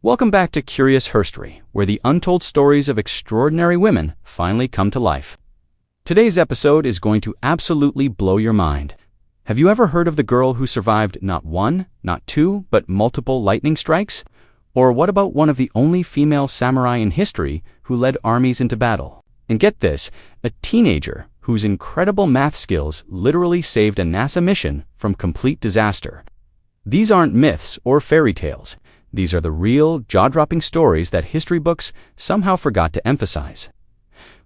Welcome back to Curious Herstory, where the untold stories of extraordinary women finally come to life. Today's episode is going to absolutely blow your mind. Have you ever heard of the girl who survived not one, not two, but multiple lightning strikes? Or what about one of the only female samurai in history who led armies into battle? And get this, a teenager whose incredible math skills literally saved a NASA mission from complete disaster. These aren't myths or fairy tales. These are the real, jaw-dropping stories that history books somehow forgot to emphasize.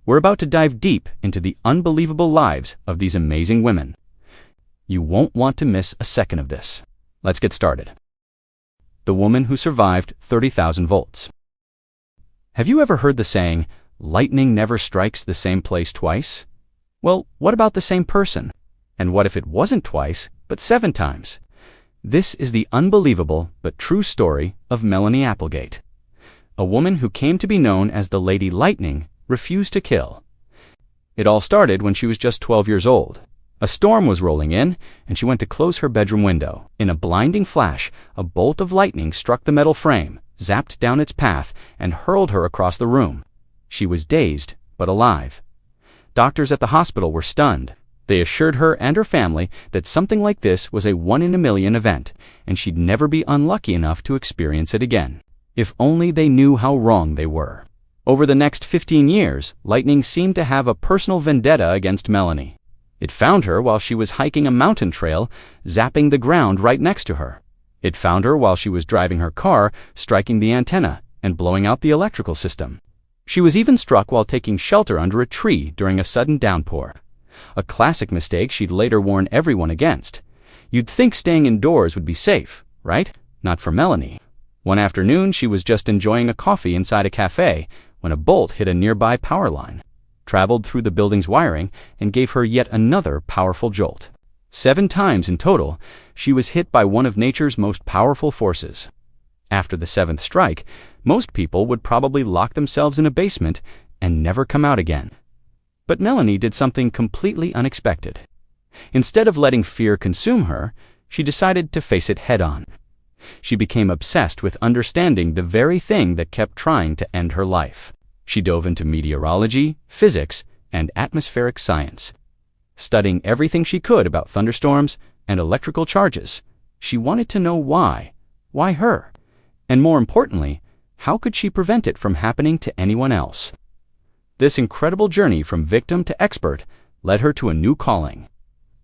We're about to dive deep into the unbelievable lives of these amazing women. You won't want to miss a second of this. Let's get started. The woman who survived 30,000 volts. Have you ever heard the saying, lightning never strikes the same place twice? Well, what about the same person? And what if it wasn't twice, but 7 times? This is the unbelievable but true story of Melanie Applegate. A woman who came to be known as the Lady Lightning refused to kill. It all started when she was just 12 years old. A storm was rolling in, and she went to close her bedroom window. In a blinding flash, a bolt of lightning struck the metal frame, zapped down its path, and hurled her across the room. She was dazed, but alive. Doctors at the hospital were stunned. They assured her and her family that something like this was a 1-in-a-million event, and she'd never be unlucky enough to experience it again. If only they knew how wrong they were. Over the next 15 years, lightning seemed to have a personal vendetta against Melanie. It found her while she was hiking a mountain trail, zapping the ground right next to her. It found her while she was driving her car, striking the antenna and blowing out the electrical system. She was even struck while taking shelter under a tree during a sudden downpour. A classic mistake she'd later warn everyone against. You'd think staying indoors would be safe, right? Not for Melanie. One afternoon, she was just enjoying a coffee inside a cafe when a bolt hit a nearby power line, traveled through the building's wiring, and gave her yet another powerful jolt. 7 times in total, she was hit by one of nature's most powerful forces. After the 7th strike, most people would probably lock themselves in a basement and never come out again. But Melanie did something completely unexpected. Instead of letting fear consume her, she decided to face it head-on. She became obsessed with understanding the very thing that kept trying to end her life. She dove into meteorology, physics, and atmospheric science. Studying everything she could about thunderstorms and electrical charges, she wanted to know why. Why her? And more importantly, how could she prevent it from happening to anyone else? This incredible journey from victim to expert led her to a new calling.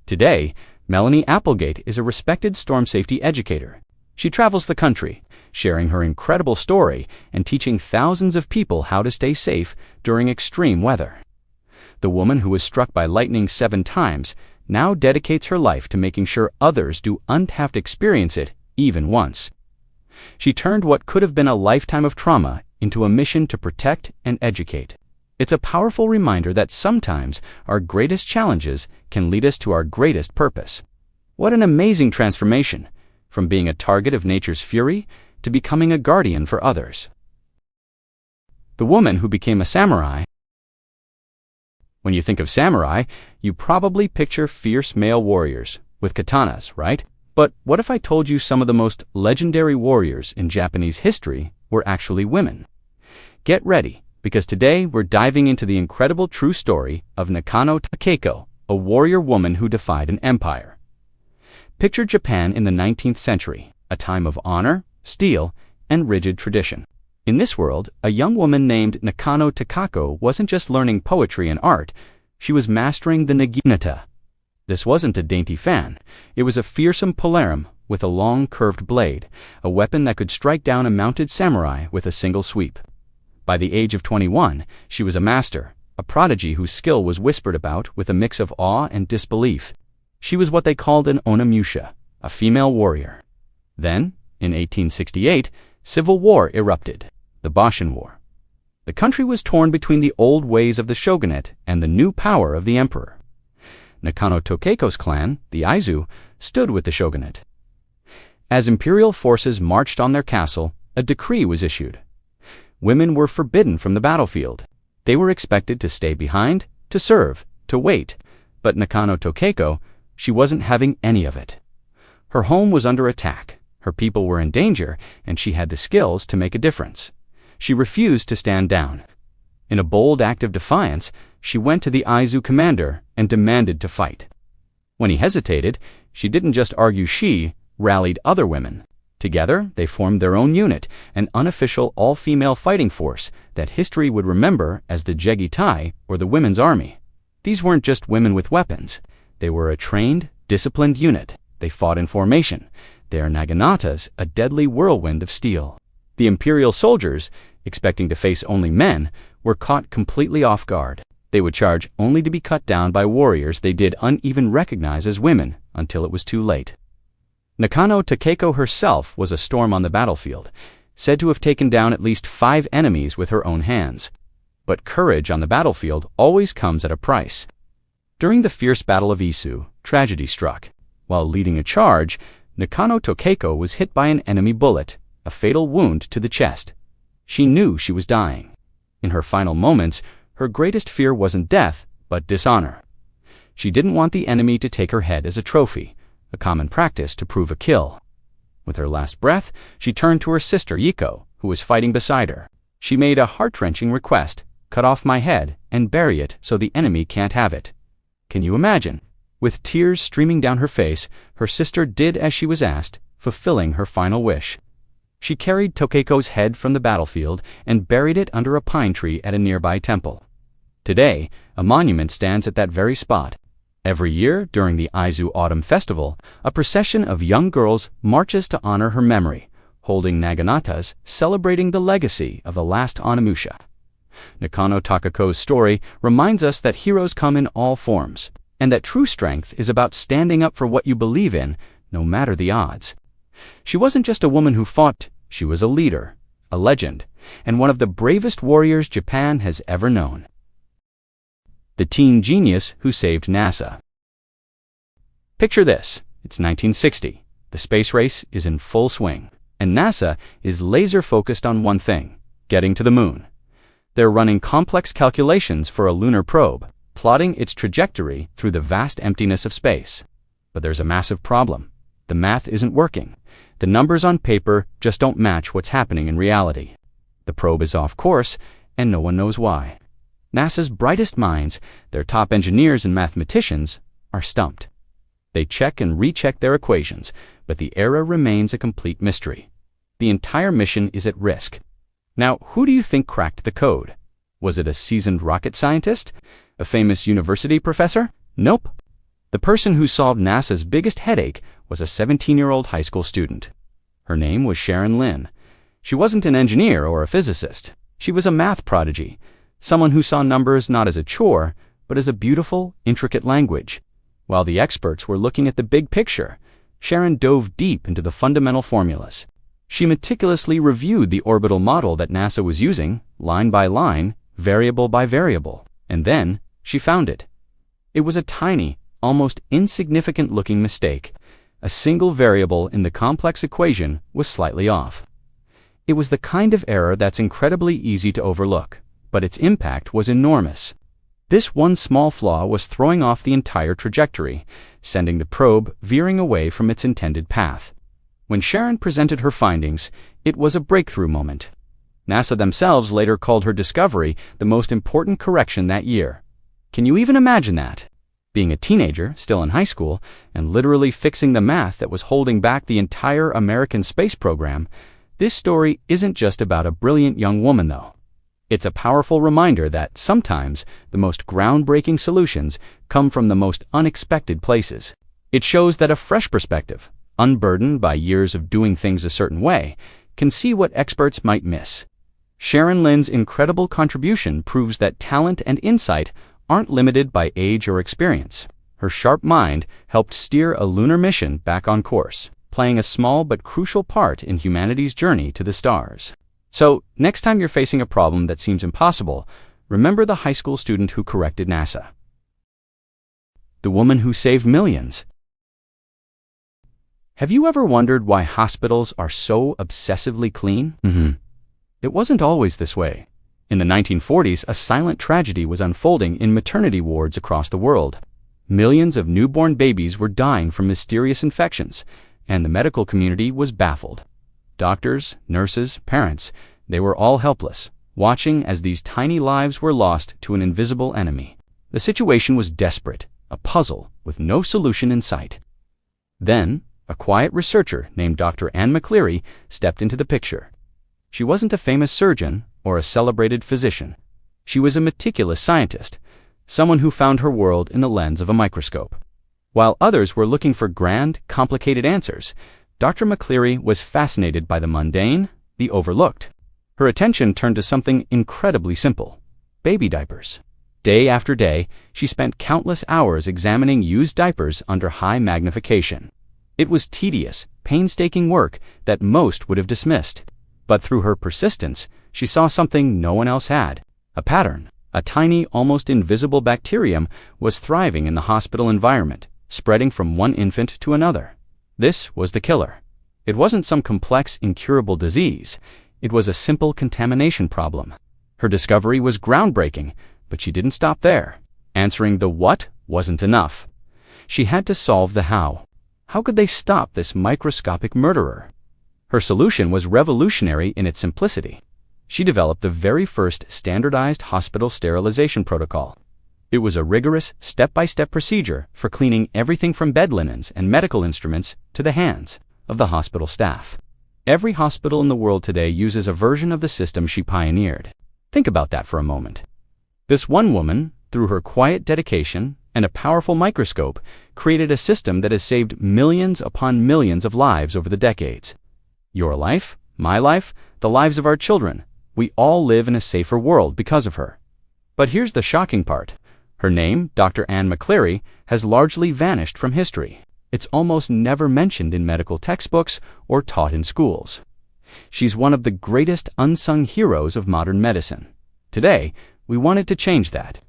Today, Melanie Applegate is a respected storm safety educator. She travels the country, sharing her incredible story and teaching thousands of people how to stay safe during extreme weather. The woman who was struck by lightning 7 times now dedicates her life to making sure others don't have to experience it even once. She turned what could have been a lifetime of trauma into a mission to protect and educate. It's a powerful reminder that sometimes our greatest challenges can lead us to our greatest purpose. What an amazing transformation, from being a target of nature's fury to becoming a guardian for others. The woman who became a samurai. When you think of samurai, you probably picture fierce male warriors with katanas, right? But what if I told you some of the most legendary warriors in Japanese history were actually women? Get ready, because today we're diving into the incredible true story of Nakano Takeko, a warrior woman who defied an empire. Picture Japan in the 19th century, a time of honor, steel, and rigid tradition. In this world, a young woman named Nakano Takeko wasn't just learning poetry and art, she was mastering the naginata. This wasn't a dainty fan, it was a fearsome polarum with a long curved blade, a weapon that could strike down a mounted samurai with a single sweep. By the age of 21, she was a master, a prodigy whose skill was whispered about with a mix of awe and disbelief. She was what they called an onamusha, a female warrior. Then, in 1868, civil war erupted, the Boshin War. The country was torn between the old ways of the shogunate and the new power of the emperor. Nakano Takeko's clan, the Aizu, stood with the shogunate. As imperial forces marched on their castle, a decree was issued. Women were forbidden from the battlefield. They were expected to stay behind, to serve, to wait. But Nakano Takeko, she wasn't having any of it. Her home was under attack. Her people were in danger, and she had the skills to make a difference. She refused to stand down. In a bold act of defiance, she went to the Aizu commander and demanded to fight. When he hesitated, she didn't just argue, she rallied other women. Together, they formed their own unit, an unofficial all-female fighting force that history would remember as the Jegitai, or the Women's Army. These weren't just women with weapons. They were a trained, disciplined unit. They fought in formation, their naganatas a deadly whirlwind of steel. The imperial soldiers, expecting to face only men, were caught completely off guard. They would charge only to be cut down by warriors they did uneven recognize as women until it was too late. Nakano Takeko herself was a storm on the battlefield, said to have taken down at least 5 enemies with her own hands. But courage on the battlefield always comes at a price. During the fierce Battle of Isu, tragedy struck. While leading a charge, Nakano Takeko was hit by an enemy bullet, a fatal wound to the chest. She knew she was dying. In her final moments, her greatest fear wasn't death, but dishonor. She didn't want the enemy to take her head as a trophy, a common practice to prove a kill. With her last breath, she turned to her sister Yiko, who was fighting beside her. She made a heart-wrenching request: cut off my head and bury it so the enemy can't have it. Can you imagine? With tears streaming down her face, her sister did as she was asked, fulfilling her final wish. She carried Tokeko's head from the battlefield and buried it under a pine tree at a nearby temple. Today, a monument stands at that very spot. Every year, during the Aizu Autumn Festival, a procession of young girls marches to honor her memory, holding naganatas celebrating the legacy of the last Onimusha. Nakano Takeko's story reminds us that heroes come in all forms, and that true strength is about standing up for what you believe in, no matter the odds. She wasn't just a woman who fought, she was a leader, a legend, and one of the bravest warriors Japan has ever known. The teen genius who saved NASA. Picture this: it's 1960. The space race is in full swing, and NASA is laser-focused on one thing: getting to the moon. They're running complex calculations for a lunar probe, plotting its trajectory through the vast emptiness of space. But there's a massive problem. The math isn't working. The numbers on paper just don't match what's happening in reality. The probe is off course, and no one knows why. NASA's brightest minds, their top engineers and mathematicians, are stumped. They check and recheck their equations, but the error remains a complete mystery. The entire mission is at risk. Now, who do you think cracked the code? Was it a seasoned rocket scientist? A famous university professor? Nope. The person who solved NASA's biggest headache was a 17-year-old high school student. Her name was Sharon Lynn. She wasn't an engineer or a physicist. She was a math prodigy, someone who saw numbers not as a chore, but as a beautiful, intricate language. While the experts were looking at the big picture, Sharon dove deep into the fundamental formulas. She meticulously reviewed the orbital model that NASA was using, line by line, variable by variable, and then she found it. It was a tiny, almost insignificant-looking mistake. A single variable in the complex equation was slightly off. It was the kind of error that's incredibly easy to overlook, but its impact was enormous. This one small flaw was throwing off the entire trajectory, sending the probe veering away from its intended path. When Sharon presented her findings, it was a breakthrough moment. NASA themselves later called her discovery the most important correction that year. Can you even imagine that? Being a teenager, still in high school, and literally fixing the math that was holding back the entire American space program, this story isn't just about a brilliant young woman, though. It's a powerful reminder that sometimes the most groundbreaking solutions come from the most unexpected places. It shows that a fresh perspective, unburdened by years of doing things a certain way, can see what experts might miss. Sharon Lynn's incredible contribution proves that talent and insight aren't limited by age or experience. Her sharp mind helped steer a lunar mission back on course, playing a small but crucial part in humanity's journey to the stars. So, next time you're facing a problem that seems impossible, remember the high school student who corrected NASA. The woman who saved millions. Have you ever wondered why hospitals are so obsessively clean? It wasn't always this way. In the 1940s, a silent tragedy was unfolding in maternity wards across the world. Millions of newborn babies were dying from mysterious infections, and the medical community was baffled. Doctors, nurses, parents, they were all helpless, watching as these tiny lives were lost to an invisible enemy. The situation was desperate, a puzzle with no solution in sight. Then, a quiet researcher named Dr. Anne McCleary stepped into the picture. She wasn't a famous surgeon or a celebrated physician. She was a meticulous scientist, someone who found her world in the lens of a microscope. While others were looking for grand, complicated answers, Dr. McCleary was fascinated by the mundane, the overlooked. Her attention turned to something incredibly simple: baby diapers. Day after day, she spent countless hours examining used diapers under high magnification. It was tedious, painstaking work that most would have dismissed. But through her persistence, she saw something no one else had: a pattern. A tiny, almost invisible bacterium was thriving in the hospital environment, spreading from one infant to another. This was the killer. It wasn't some complex, incurable disease. It was a simple contamination problem. Her discovery was groundbreaking, but she didn't stop there. Answering the what wasn't enough. She had to solve the how. How could they stop this microscopic murderer? Her solution was revolutionary in its simplicity. She developed the very first standardized hospital sterilization protocol. It was a rigorous, step-by-step procedure for cleaning everything from bed linens and medical instruments to the hands of the hospital staff. Every hospital in the world today uses a version of the system she pioneered. Think about that for a moment. This one woman, through her quiet dedication and a powerful microscope, created a system that has saved millions upon millions of lives over the decades. Your life, my life, the lives of our children. We all live in a safer world because of her. But here's the shocking part. Her name, Dr. Anne McCleary, has largely vanished from history. It's almost never mentioned in medical textbooks or taught in schools. She's one of the greatest unsung heroes of modern medicine. Today, we wanted to change that.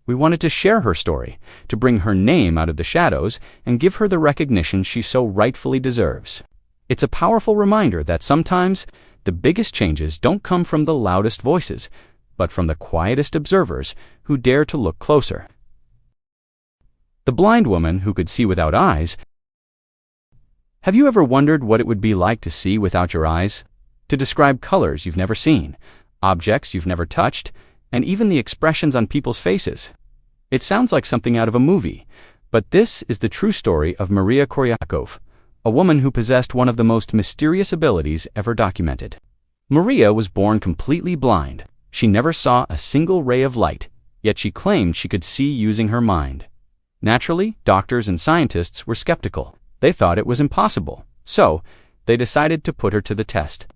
We wanted to share her story, to bring her name out of the shadows and give her the recognition she so rightfully deserves. It's a powerful reminder that sometimes the biggest changes don't come from the loudest voices, but from the quietest observers who dare to look closer. The blind woman who could see without eyes. Have you ever wondered what it would be like to see without your eyes? To describe colors you've never seen, objects you've never touched, and even the expressions on people's faces? It sounds like something out of a movie, but this is the true story of Maria Koryakov, a woman who possessed one of the most mysterious abilities ever documented. Maria was born completely blind. She never saw a single ray of light, yet she claimed she could see using her mind. Naturally, doctors and scientists were skeptical. They thought it was impossible, so they decided to put her to the test.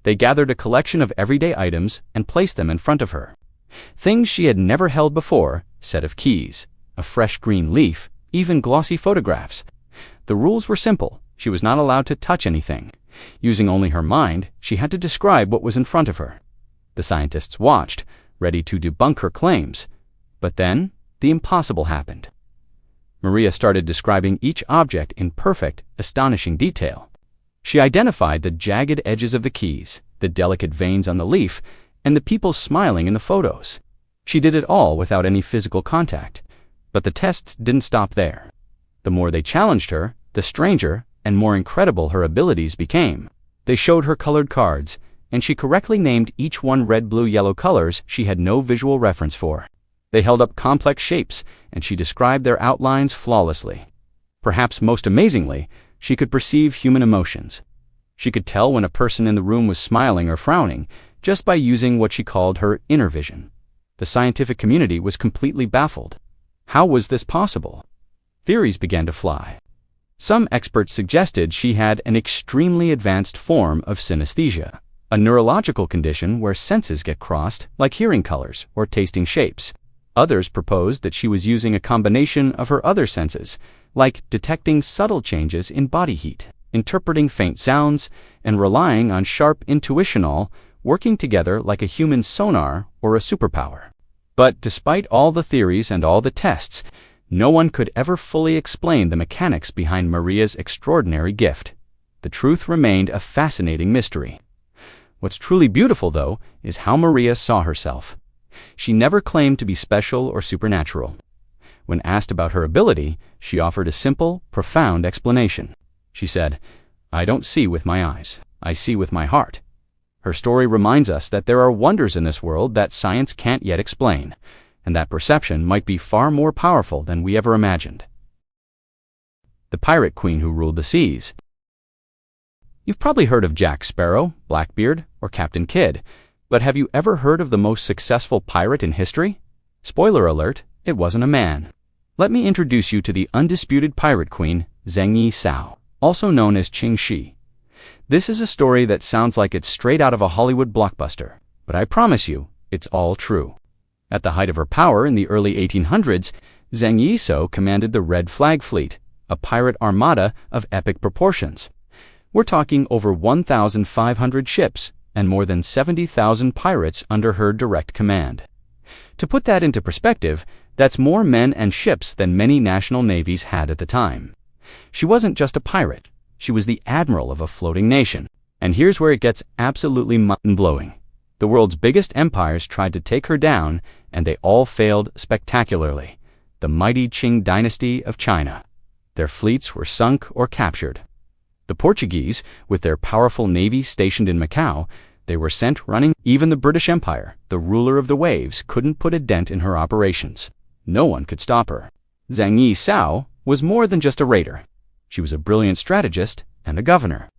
They gathered a collection of everyday items and placed them in front of her. Things she had never held before: a set of keys, a fresh green leaf, even glossy photographs. The rules were simple. She was not allowed to touch anything. Using only her mind, she had to describe what was in front of her. The scientists watched, ready to debunk her claims. But then, the impossible happened. Maria started describing each object in perfect, astonishing detail. She identified the jagged edges of the keys, the delicate veins on the leaf, and the people smiling in the photos. She did it all without any physical contact. But the tests didn't stop there. The more they challenged her, the stranger and more incredible her abilities became. They showed her colored cards, and she correctly named each one red, blue, yellow colors she had no visual reference for. They held up complex shapes, and she described their outlines flawlessly. Perhaps most amazingly, she could perceive human emotions. She could tell when a person in the room was smiling or frowning, just by using what she called her inner vision. The scientific community was completely baffled. How was this possible? Theories began to fly. Some experts suggested she had an extremely advanced form of synesthesia, a neurological condition where senses get crossed, like hearing colors or tasting shapes. Others proposed that she was using a combination of her other senses, like detecting subtle changes in body heat, interpreting faint sounds, and relying on sharp intuition, all working together like a human sonar or a superpower. But despite all the theories and all the tests, no one could ever fully explain the mechanics behind Maria's extraordinary gift. The truth remained a fascinating mystery. What's truly beautiful, though, is how Maria saw herself. She never claimed to be special or supernatural. When asked about her ability, she offered a simple, profound explanation. She said, I don't see with my eyes. I see with my heart. Her story reminds us that there are wonders in this world that science can't yet explain, and that perception might be far more powerful than we ever imagined. The pirate queen who ruled the seas. You've probably heard of Jack Sparrow, Blackbeard, or Captain Kidd, but have you ever heard of the most successful pirate in history? Spoiler alert, it wasn't a man. Let me introduce you to the undisputed pirate queen, Zheng Yi Sao, also known as Qing Shi. This is a story that sounds like it's straight out of a Hollywood blockbuster, but I promise you, it's all true. At the height of her power in the early 1800s, Zheng Yi Sao commanded the Red Flag Fleet, a pirate armada of epic proportions. We're talking over 1,500 ships and more than 70,000 pirates under her direct command. To put that into perspective, that's more men and ships than many national navies had at the time. She wasn't just a pirate, she was the admiral of a floating nation. And here's where it gets absolutely mind-blowing. The world's biggest empires tried to take her down, and they all failed spectacularly. The mighty Qing dynasty of China. Their fleets were sunk or captured. The Portuguese, with their powerful navy stationed in Macau, they were sent running. Even the British Empire, the ruler of the waves, couldn't put a dent in her operations. No one could stop her. Zheng Yi Sao was more than just a raider. She was a brilliant strategist and a governor.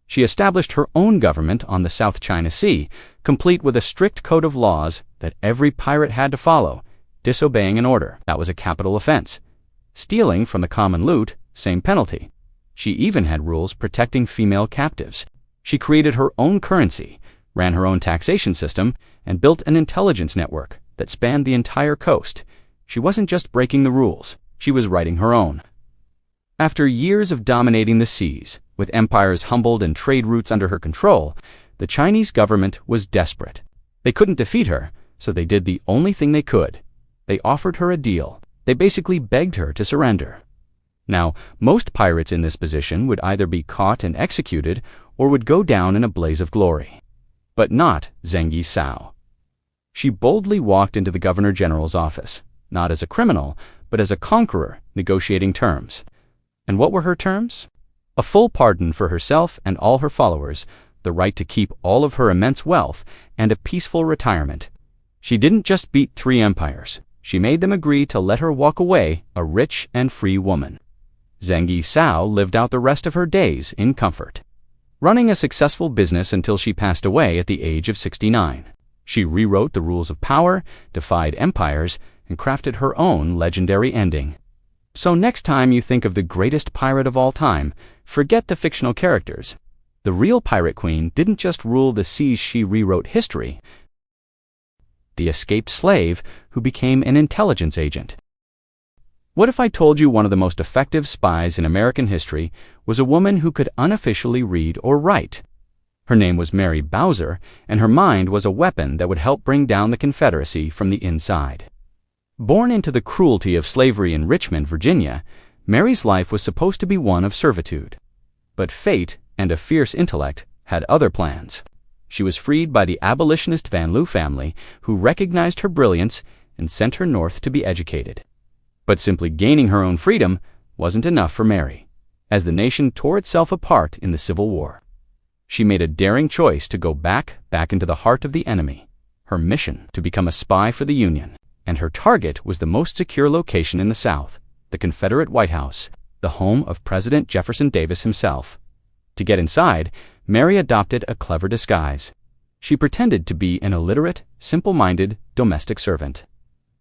She established her own government on the South China Sea, complete with a strict code of laws that every pirate had to follow. Disobeying an order, that was a capital offense. Stealing from the common loot, same penalty. She even had rules protecting female captives. She created her own currency, ran her own taxation system, and built an intelligence network that spanned the entire coast. She wasn't just breaking the rules, she was writing her own. After years of dominating the seas, with empires humbled and trade routes under her control, the Chinese government was desperate. They couldn't defeat her, so they did the only thing they could. They offered her a deal. They basically begged her to surrender. Now, most pirates in this position would either be caught and executed or would go down in a blaze of glory. But not Zheng Yi Sao. She boldly walked into the Governor General's office, not as a criminal, but as a conqueror negotiating terms. And what were her terms? A full pardon for herself and all her followers, the right to keep all of her immense wealth, and a peaceful retirement. She didn't just beat 3 empires. She made them agree to let her walk away a rich and free woman. Zheng Yi Sao lived out the rest of her days in comfort, running a successful business until she passed away at the age of 69. She rewrote the rules of power, defied empires, and crafted her own legendary ending. So next time you think of the greatest pirate of all time, forget the fictional characters. The real pirate queen didn't just rule the seas, she rewrote history. The escaped slave who became an intelligence agent. What if I told you one of the most effective spies in American history was a woman who could unofficially read or write? Her name was Mary Bowser, and her mind was a weapon that would help bring down the Confederacy from the inside. Born into the cruelty of slavery in Richmond, Virginia, Mary's life was supposed to be one of servitude. But fate and a fierce intellect had other plans. She was freed by the abolitionist Van Loo family, who recognized her brilliance and sent her north to be educated. But simply gaining her own freedom wasn't enough for Mary. As the nation tore itself apart in the Civil War, she made a daring choice to go back into the heart of the enemy. Her mission to become a spy for the Union, and her target was the most secure location in the South, the Confederate White House, the home of President Jefferson Davis himself. To get inside, Mary adopted a clever disguise. She pretended to be an illiterate, simple-minded domestic servant.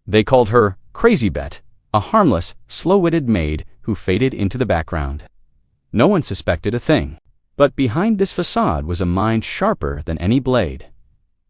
They called her Crazy Bet, a harmless, slow-witted maid who faded into the background. No one suspected a thing. But behind this facade was a mind sharper than any blade.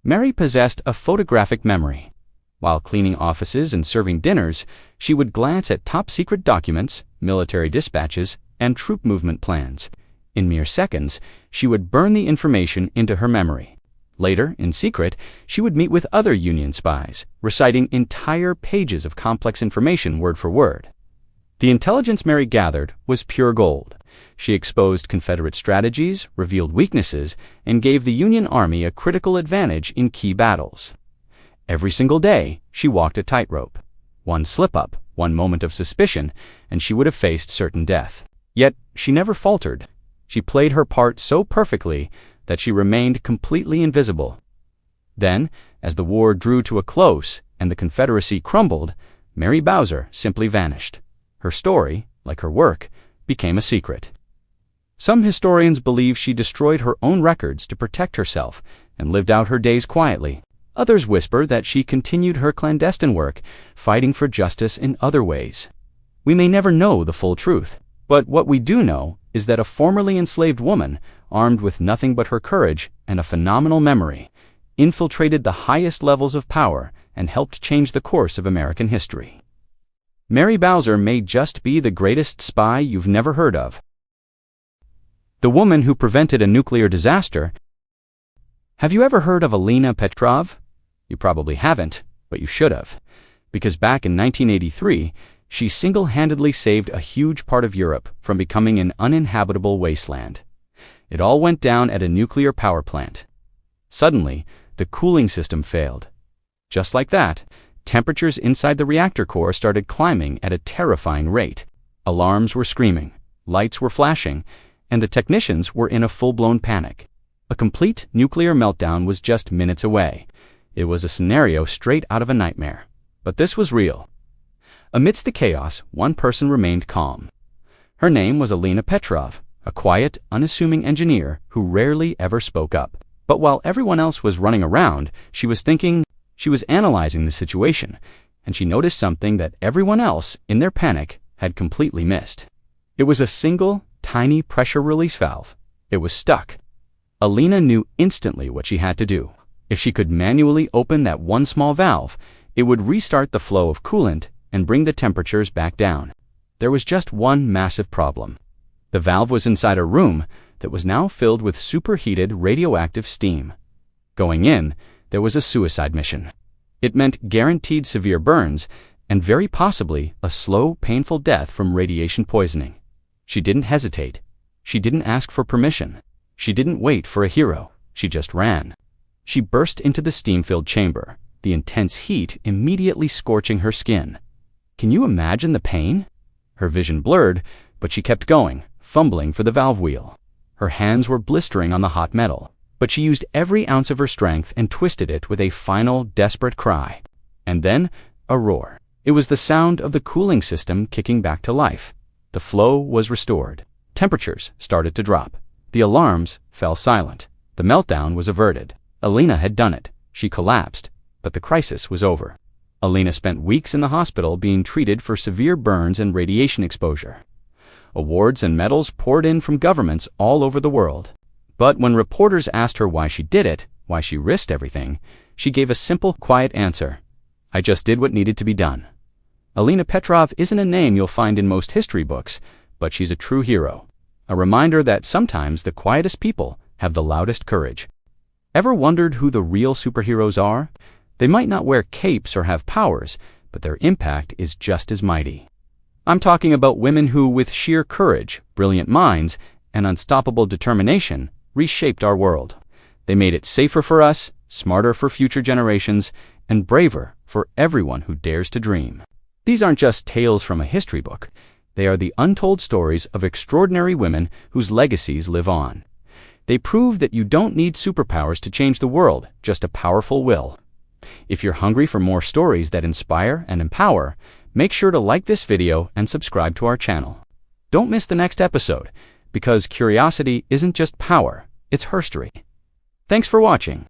Mary possessed a photographic memory. While cleaning offices and serving dinners, she would glance at top-secret documents, military dispatches, and troop movement plans. In mere seconds, she would burn the information into her memory. Later, in secret, she would meet with other Union spies, reciting entire pages of complex information word for word. The intelligence Mary gathered was pure gold. She exposed Confederate strategies, revealed weaknesses, and gave the Union Army a critical advantage in key battles. Every single day, she walked a tightrope. One slip-up, one moment of suspicion, and she would have faced certain death. Yet, she never faltered. She played her part so perfectly that she remained completely invisible. Then, as the war drew to a close and the Confederacy crumbled, Mary Bowser simply vanished. Her story, like her work, became a secret. Some historians believe she destroyed her own records to protect herself and lived out her days quietly. Others whisper that she continued her clandestine work, fighting for justice in other ways. We may never know the full truth, but what we do know is that a formerly enslaved woman, armed with nothing but her courage and a phenomenal memory, infiltrated the highest levels of power and helped change the course of American history. Mary Bowser may just be the greatest spy you've never heard of. The woman who prevented a nuclear disaster. Have you ever heard of Alina Petrov? You probably haven't, but you should have, because back in 1983, she single-handedly saved a huge part of Europe from becoming an uninhabitable wasteland. It all went down at a nuclear power plant. Suddenly, the cooling system failed. Just like that, temperatures inside the reactor core started climbing at a terrifying rate. Alarms were screaming, lights were flashing, and the technicians were in a full-blown panic. A complete nuclear meltdown was just minutes away. It was a scenario straight out of a nightmare. But this was real. Amidst the chaos, one person remained calm. Her name was Alina Petrov, a quiet, unassuming engineer who rarely ever spoke up. But while everyone else was running around, she was thinking. She was analyzing the situation, and she noticed something that everyone else, in their panic, had completely missed. It was a single, tiny pressure release valve. It was stuck. Alina knew instantly what she had to do. If she could manually open that one small valve, it would restart the flow of coolant and bring the temperatures back down. There was just one massive problem. The valve was inside a room that was now filled with superheated radioactive steam. Going in, there was a suicide mission. It meant guaranteed severe burns and very possibly a slow, painful death from radiation poisoning. She didn't hesitate. She didn't ask for permission. She didn't wait for a hero. She just ran. She burst into the steam-filled chamber, the intense heat immediately scorching her skin. Can you imagine the pain? Her vision blurred, but she kept going, fumbling for the valve wheel. Her hands were blistering on the hot metal, but she used every ounce of her strength and twisted it with a final, desperate cry. And then, a roar. It was the sound of the cooling system kicking back to life. The flow was restored. Temperatures started to drop. The alarms fell silent. The meltdown was averted. Alina had done it. She collapsed, but the crisis was over. Alina spent weeks in the hospital being treated for severe burns and radiation exposure. Awards and medals poured in from governments all over the world. But when reporters asked her why she did it, why she risked everything, she gave a simple, quiet answer. I just did what needed to be done. Alina Petrov isn't a name you'll find in most history books, but she's a true hero. A reminder that sometimes the quietest people have the loudest courage. Ever wondered who the real superheroes are? They might not wear capes or have powers, but their impact is just as mighty. I'm talking about women who, with sheer courage, brilliant minds, and unstoppable determination, reshaped our world. They made it safer for us, smarter for future generations, and braver for everyone who dares to dream. These aren't just tales from a history book. They are the untold stories of extraordinary women whose legacies live on. They prove that you don't need superpowers to change the world, just a powerful will. If you're hungry for more stories that inspire and empower, make sure to like this video and subscribe to our channel. Don't miss the next episode, because curiosity isn't just power, it's herstory. Thanks for watching.